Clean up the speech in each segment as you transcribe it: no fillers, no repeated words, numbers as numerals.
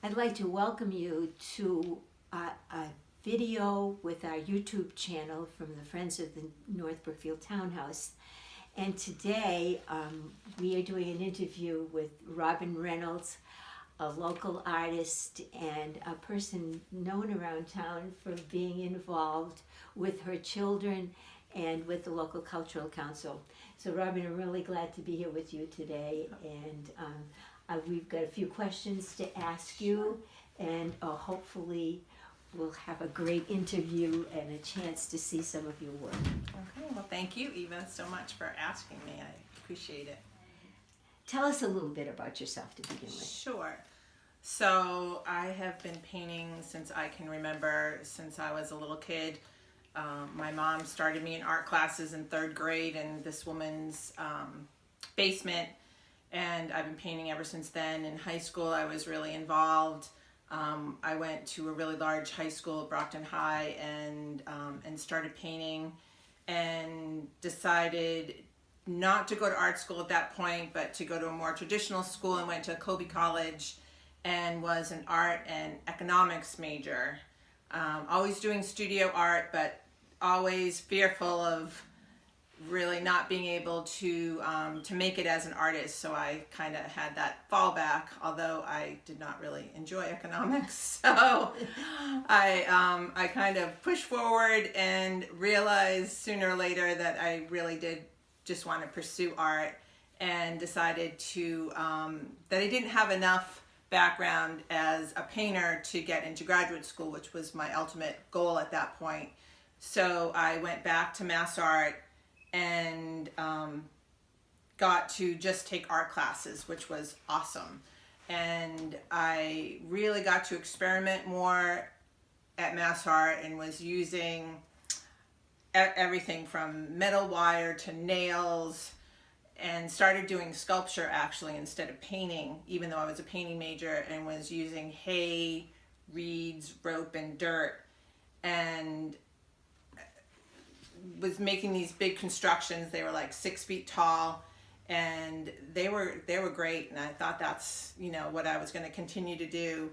I'd like to welcome you to a video with our YouTube channel from the Friends of the North Brookfield Townhouse. And today we are doing an interview with Robin Reynolds, a local artist and a person known around town for being involved with her children and with the local cultural council. So Robin, I'm really glad to be here with you today, and we've got a few questions to ask you, and hopefully we'll have a great interview and a chance to see some of your work. Okay, well thank you Eva so much for asking me. I appreciate it. Tell us a little bit about yourself to begin with. Sure. So I have been painting since I can remember, since I was a little kid. My mom started me in art classes in 3rd grade in this woman's basement, and I've been painting ever since then. In high school I was really involved. I went to a really large high school, Brockton High, and started painting, and decided not to go to art school at that point, but to go to a more traditional school, and went to Colby College and was an art and economics major. Always doing studio art, but always fearful of really not being able to make it as an artist. So I kind of had that fallback, although I did not really enjoy economics. So I kind of pushed forward and realized sooner or later that I really did just want to pursue art, and decided to that I didn't have enough background as a painter to get into graduate school, which was my ultimate goal at that point. So I went back to Mass Art and got to just take art classes, which was awesome. And I really got to experiment more at Mass Art, and was using everything from metal wire to nails, and started doing sculpture actually instead of painting, even though I was a painting major, and was using hay, reeds, rope, and dirt, and was making these big constructions. They were like 6 feet tall, and they were great, and I thought that's, you know, what I was going to continue to do.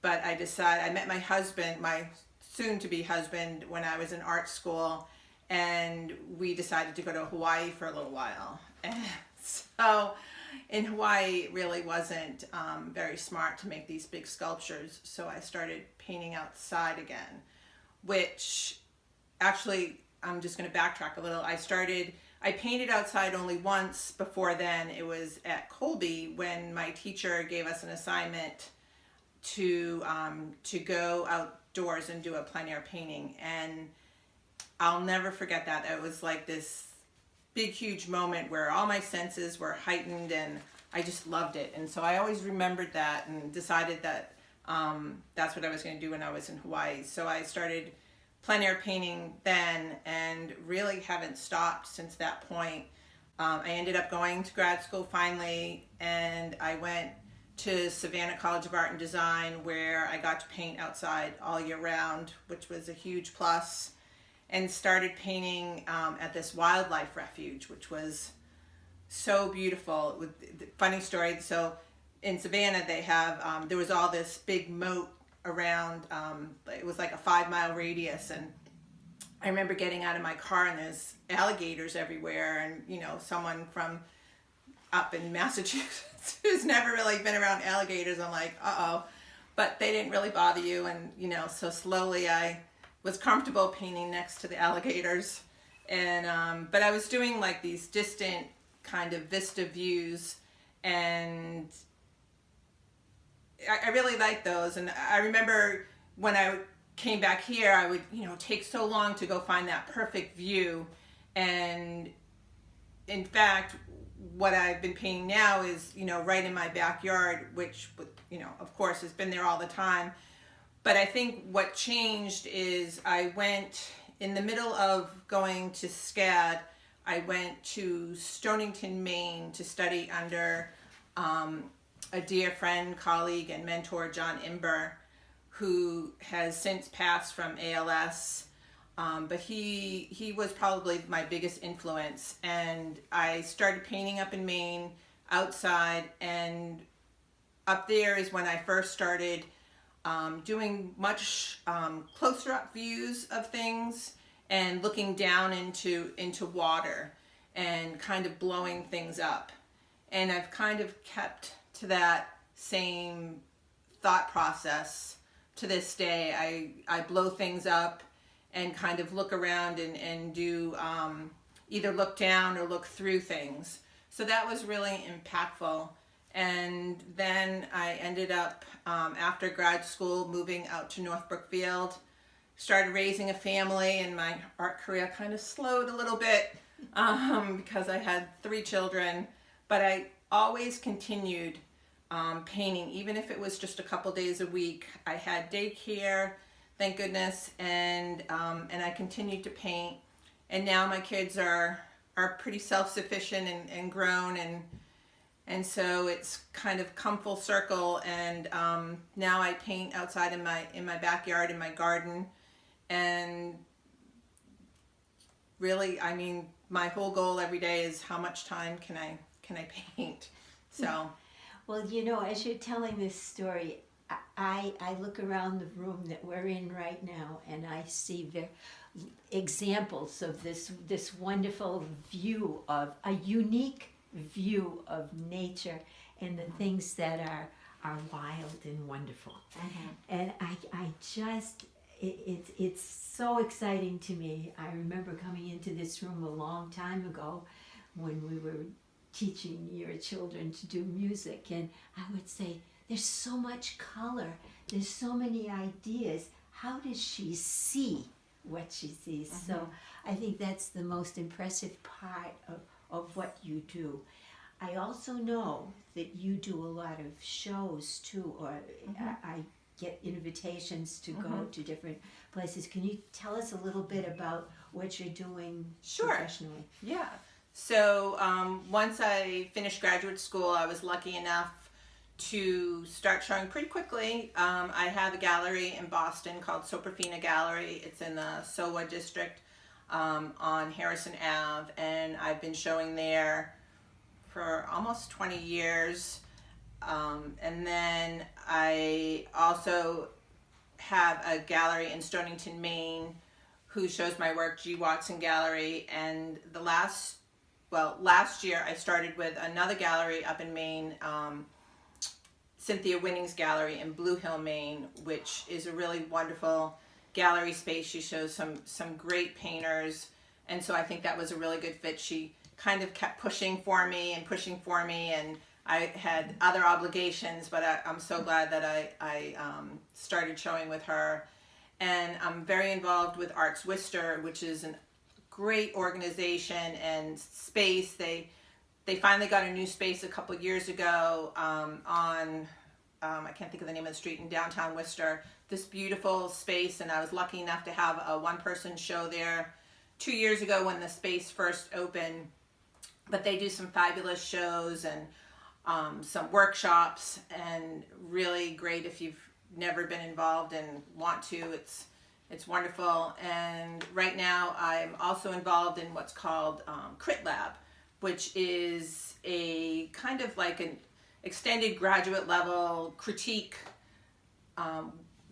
But I decided, I met my husband, my soon-to-be husband, when I was in art school, and we decided to go to Hawaii for a little while. And so in Hawaii it really wasn't very smart to make these big sculptures, so I started painting outside again, which actually, I'm just going to backtrack a little. I painted outside only once before then. It was at Colby when my teacher gave us an assignment to go outdoors and do a plein air painting, and I'll never forget that. It was like this big, huge moment where all my senses were heightened, and I just loved it. And so I always remembered that, and decided that that's what I was going to do when I was in Hawaii. So I started plein air painting then, and really haven't stopped since that point. I ended up going to grad school finally, and I went to Savannah College of Art and Design, where I got to paint outside all year round, which was a huge plus, and started painting at this wildlife refuge, which was so beautiful. Funny story, so in Savannah they have, there was all this big moat around, it was like a 5-mile radius, and I remember getting out of my car and there's alligators everywhere, and you know, someone from up in Massachusetts who's never really been around alligators, I'm like, uh-oh, but they didn't really bother you. And you know, so slowly I was comfortable painting next to the alligators, and but I was doing like these distant kind of vista views, and I really liked those. And I remember when I came back here, I would, you know, take so long to go find that perfect view. And in fact, what I've been painting now is, you know, right in my backyard, which, you know, of course has been there all the time. But I think what changed is I went, in the middle of going to SCAD, I went to Stonington, Maine to study under a dear friend, colleague, and mentor, John Imber, who has since passed from ALS. But he was probably my biggest influence, and I started painting up in Maine outside, and up there is when I first started doing much closer up views of things and looking down into water and kind of blowing things up. And I've kind of kept to that same thought process to this day. I blow things up and kind of look around and do either look down or look through things. So that was really impactful. And then I ended up, after grad school, moving out to North Brookfield, started raising a family, and my art career kind of slowed a little bit because I had 3 children. But I always continued painting, even if it was just a couple days a week. I had daycare, thank goodness, and I continued to paint. And now my kids are pretty self-sufficient and grown, and so it's kind of come full circle. And now I paint outside in my backyard, in my garden, and really, I mean, my whole goal every day is how much time can I paint. So, well, you know, as you're telling this story, I look around the room that we're in right now, and I see examples of this wonderful view of a unique view of nature and the things that are wild and wonderful. And I just it's so exciting to me. I remember coming into this room a long time ago when we were teaching your children to do music, and I would say, there's so much color, there's so many ideas. How does she see what she sees? So I think that's the most impressive part of what you do. I also know that you do a lot of shows too, or I get invitations to go to different places. Can you tell us a little bit about what you're doing professionally? Yeah. So once I finished graduate school, I was lucky enough to start showing pretty quickly. I have a gallery in Boston called Soprafina Gallery. It's in the SoWa district on Harrison Ave, and I've been showing there for almost 20 years. And then I also have a gallery in Stonington, Maine, who shows my work, G. Watson Gallery. And last year I started with another gallery up in Maine, Cynthia Winning's Gallery in Blue Hill, Maine, which is a really wonderful gallery space. She shows some great painters, and so I think that was a really good fit. She kind of kept pushing for me, and I had other obligations, but I'm so glad that I started showing with her. And I'm very involved with Arts Worcester, which is a great organization and space. They finally got a new space a couple years ago on I can't think of the name of the street in downtown Worcester. This beautiful space, and I was lucky enough to have a one-person show there 2 years ago when the space first opened. But they do some fabulous shows and some workshops, and really great if you've never been involved and want to. It's wonderful. And right now I'm also involved in what's called Crit Lab, which is a kind of like an extended graduate level critique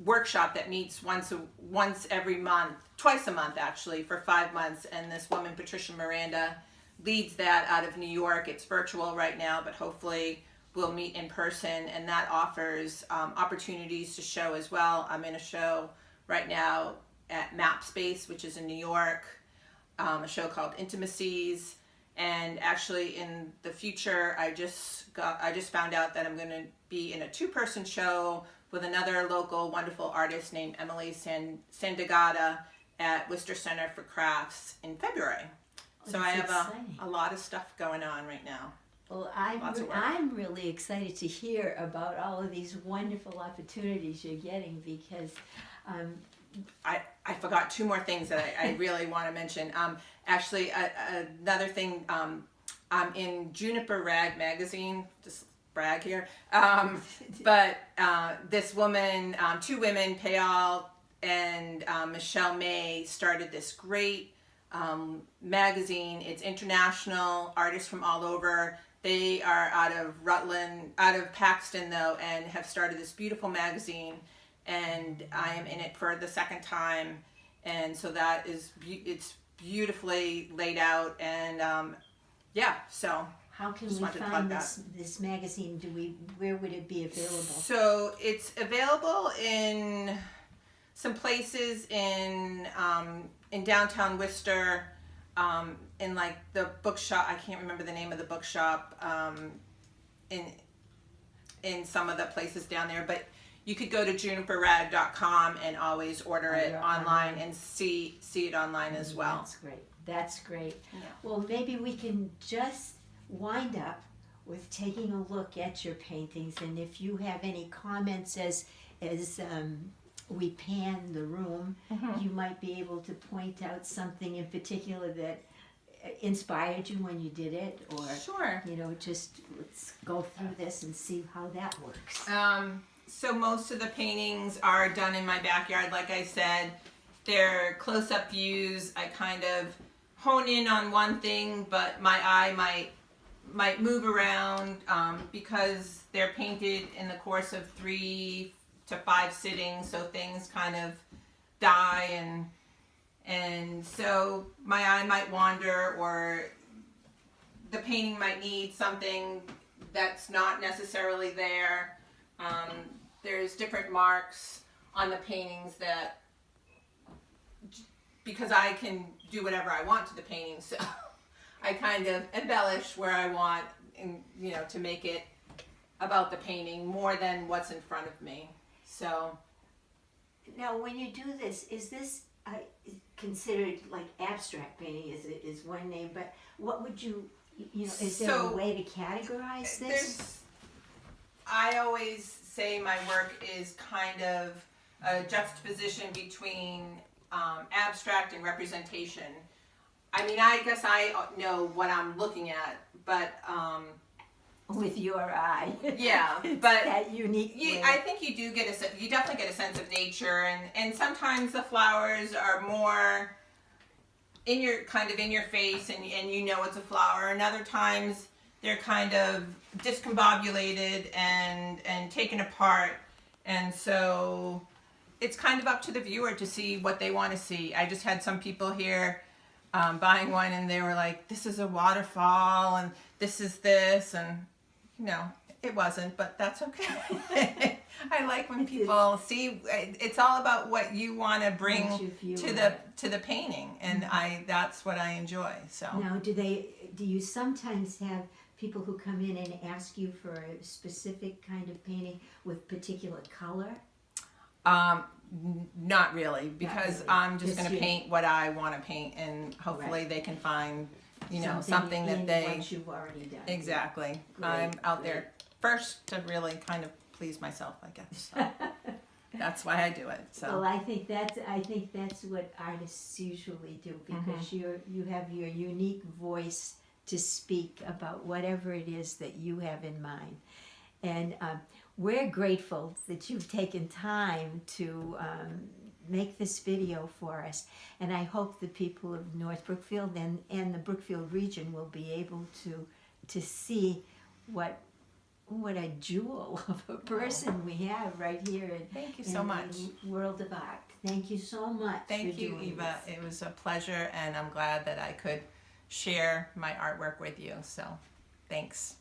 workshop that meets once every month, twice a month actually, for 5 months. And this woman, Patricia Miranda, leads that out of New York. It's virtual right now, but hopefully we'll meet in person, and that offers opportunities to show as well. I'm in a show right now at Map Space, which is in New York, a show called Intimacies. And actually in the future, I just found out that I'm going to be in a 2-person show with another local wonderful artist named Emily Sandagata at Worcester Center for Crafts in February. So I have a lot of stuff going on right now. Well, I'm really excited to hear about all of these wonderful opportunities you're getting, because I forgot 2 more things that I really want to mention. Actually, another thing, I'm in Juniper Rag magazine, just brag here. But this woman, 2 women, Payal and Michelle May, started this great magazine. It's international, artists from all over. They are out of Rutland, out of Paxton though, and have started this beautiful magazine, and I am in it for the second time, and so that is it's beautifully laid out, and yeah, so How can just we wanted to plug find that. this magazine? Where would it be available? So it's available in some places in downtown Worcester, in like the bookshop. I can't remember the name of the bookshop, in some of the places down there. But you could go to juniperrag.com and always order it online and see it online as well. That's great. That's great. Yeah. Well, maybe we can just wind up with taking a look at your paintings, and if you have any comments as we pan the room, you might be able to point out something in particular that inspired you when you did it, or Sure. just let's go through this and see how that works. So most of the paintings are done in my backyard. Like I said, they're close-up views. I kind of hone in on one thing, but my eye might move around, because they're painted in the course of 3 to 5 sittings, so things kind of die, and so my eye might wander, or the painting might need something that's not necessarily there. There's different marks on the paintings that, because I can do whatever I want to the painting, so I kind of embellish where I want, and to make it about the painting more than what's in front of me. So Now, when you do this, is this considered like abstract painting? Is one name, but what would you is there a way to categorize this? I always say my work is kind of a juxtaposition between abstract and representation. I mean, I guess I know what I'm looking at, but With your eye. yeah, It's but that unique way. I think you do you definitely get a sense of nature, and sometimes the flowers are more in your face, and you know it's a flower, and other times they're kind of discombobulated and taken apart, and so it's kind of up to the viewer to see what they want to see. I just had some people here buying one, and they were like, this is a waterfall, and this is this, and it wasn't, but that's okay. I like when people see. It's all about what you want to bring to the painting, and that's what I enjoy. So Now, do you sometimes have people who come in and ask you for a specific kind of painting with particular color? Not really, because really. I'm just Just going to you. paint what I want to paint, and hopefully they can find something that in they what you've already done. exactly. Great, I'm out great. there first to really kind of please myself, I guess. So that's why I do it. So Well, I think that's what artists usually do, because you have your unique voice to speak about whatever it is that you have in mind, and we're grateful that you've taken time to make this video for us, and I hope the people of North Brookfield and the Brookfield region will be able to see what a jewel of a person we have right here thank you in so much. the world of art. Thank you so much. Thank for you, doing Eva. this. It was a pleasure, and I'm glad that I could share my artwork with you. So thanks.